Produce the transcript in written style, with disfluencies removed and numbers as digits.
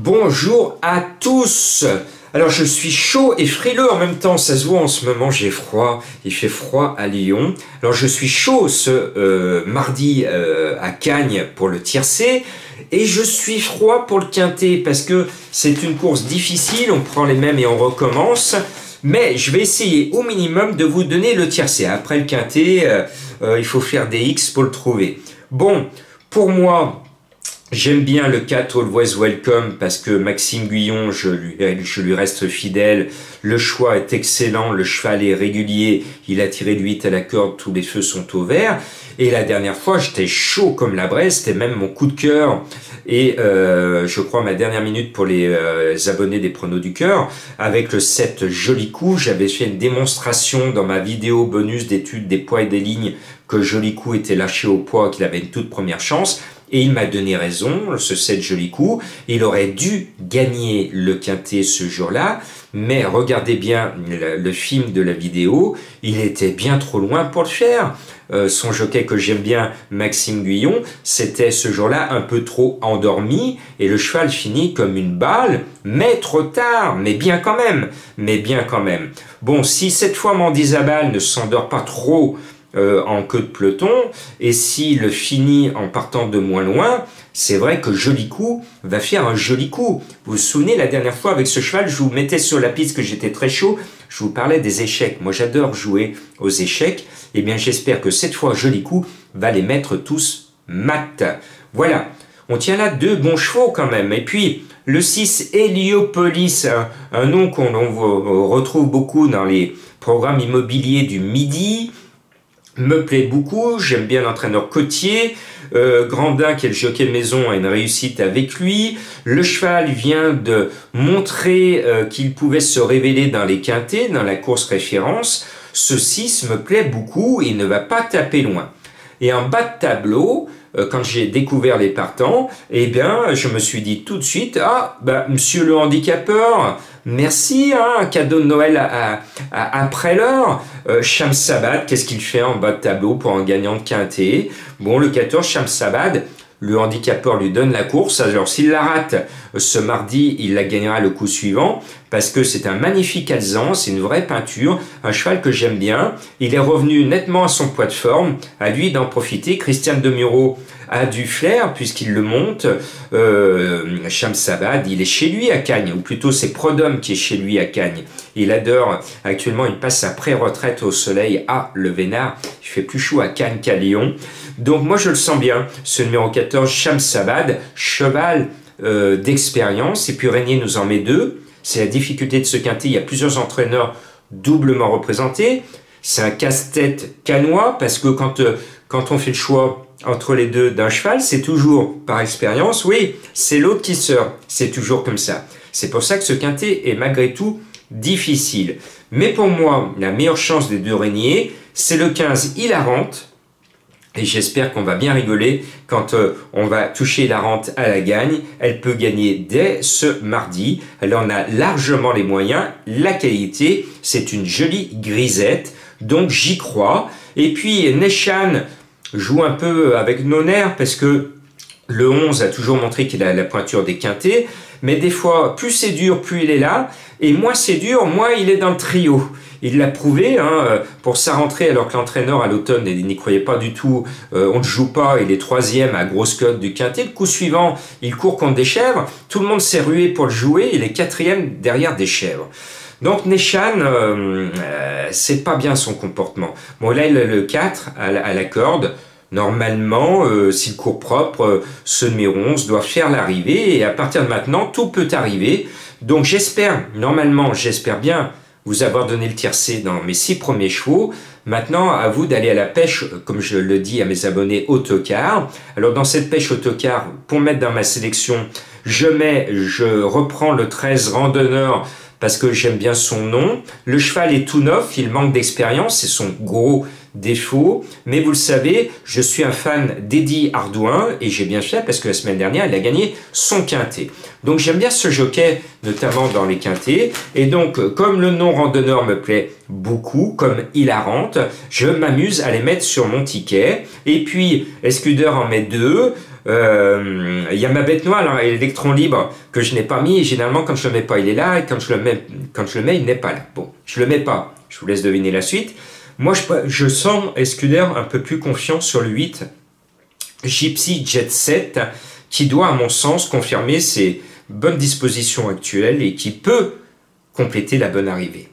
Bonjour à tous. Alors je suis chaud et frileux en même temps, ça se voit en ce moment, j'ai froid, il fait froid à Lyon. Alors je suis chaud ce mardi à Cagnes pour le tiercé et je suis froid pour le quintet parce que c'est une course difficile, on prend les mêmes et on recommence. Mais je vais essayer au minimum de vous donner le tiercé. Après le quintet, il faut faire des X pour le trouver. Bon, pour moi, j'aime bien le 4 Always Welcome parce que Maxime Guyon, je lui reste fidèle. Le choix est excellent, le cheval est régulier, il a tiré du 8 à la corde, tous les feux sont au vert. Et la dernière fois, j'étais chaud comme la braise, c'était même mon coup de cœur. Et je crois ma dernière minute pour les abonnés des pronos du cœur, avec le 7 Joli Coup, j'avais fait une démonstration dans ma vidéo bonus d'études des poids et des lignes que Joli Coup était lâché au poids, qu'il avait une toute première chance. Et il m'a donné raison, ce 7 Joli Coup. Il aurait dû gagner le quintet ce jour-là, mais regardez bien le film de la vidéo, il était bien trop loin pour le faire. Son jockey que j'aime bien, Maxime Guyon, c'était ce jour-là un peu trop endormi, et le cheval finit comme une balle, mais trop tard, mais bien quand même, Bon, si cette fois Mandizabal ne s'endort pas trop, en queue de peloton, et s'il finit en partant de moins loin, c'est vrai que Joli Coup va faire un joli coup. Vous vous souvenez, la dernière fois avec ce cheval, je vous mettais sur la piste que j'étais très chaud, je vous parlais des échecs. Moi j'adore jouer aux échecs, et bien j'espère que cette fois Joli Coup va les mettre tous mat. Voilà, on tient là deux bons chevaux quand même, et puis le 6 Héliopolis, un nom qu'on retrouve beaucoup dans les programmes immobiliers du midi, me plaît beaucoup, j'aime bien l'entraîneur Cotier, Grandin qui est le jockey de maison a une réussite avec lui, le cheval vient de montrer qu'il pouvait se révéler dans les quintets, dans la course référence, ce 6 me plaît beaucoup, il ne va pas taper loin. Et en bas de tableau, quand j'ai découvert les partants, eh bien, je me suis dit tout de suite, monsieur le handicapeur, merci, un cadeau de Noël après l'heure. Shamsabad, qu'est-ce qu'il fait en bas de tableau pour un gagnant de quintet? Bon, le 14, Shamsabad, le handicapeur lui donne la course. Alors, s'il la rate ce mardi, il la gagnera le coup suivant parce que c'est un magnifique alezan, c'est une vraie peinture, un cheval que j'aime bien. Il est revenu nettement à son poids de forme, à lui d'en profiter. Christian Demuro a du flair puisqu'il le monte. Shamsabad, il est chez lui à Cagnes, ou plutôt c'est Prodhomme qui est chez lui à Cagnes. Il adore, actuellement il passe sa pré-retraite au soleil à Le Vénard. Il fait plus chaud à Cagnes qu'à Lyon. Donc moi je le sens bien, ce numéro 14, Shamsabad, cheval d'expérience, et puis Régnier nous en met deux. C'est la difficulté de ce quintet, il y a plusieurs entraîneurs doublement représentés. C'est un casse-tête canois, parce que quand on fait le choix entre les deux d'un cheval, c'est toujours par expérience, oui, c'est l'autre qui sort, c'est toujours comme ça. C'est pour ça que ce quintet est malgré tout difficile. Mais pour moi, la meilleure chance des deux Régnier, c'est le 15 Hilarante. Et j'espère qu'on va bien rigoler quand on va toucher la rente à la gagne. Elle peut gagner dès ce mardi. Elle en a largement les moyens. La qualité, c'est une jolie grisette. Donc j'y crois. Et puis Neshan joue un peu avec nos nerfs parce que le 11 a toujours montré qu'il a la pointure des quintets. Mais des fois, plus c'est dur, plus il est là. Et moins c'est dur, moins il est dans le trio. Il l'a prouvé pour sa rentrée alors que l'entraîneur à l'automne n'y croyait pas du tout. On ne joue pas, il est troisième à grosse cote du quintet. Le coup suivant, il court contre des chèvres. Tout le monde s'est rué pour le jouer. Il est quatrième derrière des chèvres. Donc Neshan, c'est pas bien son comportement. Bon là il a le 4 à la corde. Normalement, s'il court propre, ce numéro 11 doit faire l'arrivée. Et à partir de maintenant, tout peut arriver. Donc j'espère bien vous avoir donné le tiercé dans mes 6 premiers chevaux. Maintenant, à vous d'aller à la pêche, comme je le dis à mes abonnés, autocar. Alors, dans cette pêche autocar, pour mettre dans ma sélection, je reprends le 13 Randonneur parce que j'aime bien son nom. Le cheval est tout neuf, il manque d'expérience, c'est son gros défaut. Mais vous le savez, je suis un fan d'Eddie Ardouin et j'ai bien fait parce que la semaine dernière, il a gagné son quintet. Donc j'aime bien ce jockey, notamment dans les quintets. Et donc, comme le nom Randonneur me plaît beaucoup, comme Hilarante, je m'amuse à les mettre sur mon ticket. Et puis, Escuder en met deux. Il y a ma bête noire, l'électron libre, que je n'ai pas mis, et généralement quand je le mets pas, il est là, et quand je le mets, il n'est pas là. Bon, je le mets pas, je vous laisse deviner la suite. Moi, je sens Escuder un peu plus confiant sur le 8, Gypsy Jet 7, qui doit, à mon sens, confirmer ses bonnes dispositions actuelles et qui peut compléter la bonne arrivée.